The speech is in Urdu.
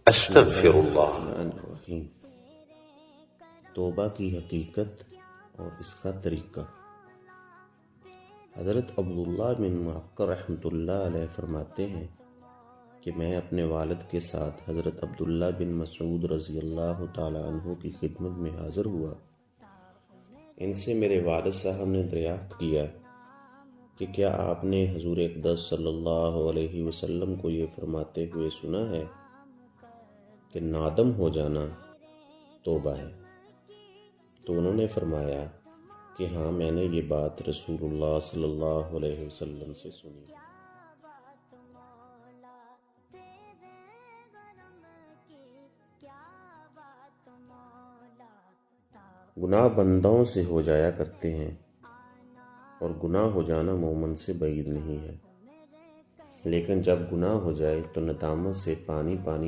بسم اللہ استغفر اللہ۔ الرحمن الرحیم۔ توبہ کی حقیقت اور اس کا طریقہ۔ حضرت عبداللہ بن معقر رحمۃ اللہ علیہ فرماتے ہیں کہ میں اپنے والد کے ساتھ حضرت عبداللہ بن مسعود رضی اللہ تعالی عنہ کی خدمت میں حاضر ہوا۔ ان سے میرے والد صاحب نے دریافت کیا کہ کیا آپ نے حضور اقدس صلی اللہ علیہ وسلم کو یہ فرماتے ہوئے سنا ہے کہ نادم ہو جانا توبہ ہے؟ تو انہوں نے فرمایا کہ ہاں، میں نے یہ بات رسول اللہ صلی اللہ علیہ وسلم سے سنی۔ گناہ بندوں سے ہو جایا کرتے ہیں اور گناہ ہو جانا مومن سے بعید نہیں ہے، لیکن جب گناہ ہو جائے تو ندامت سے پانی پانی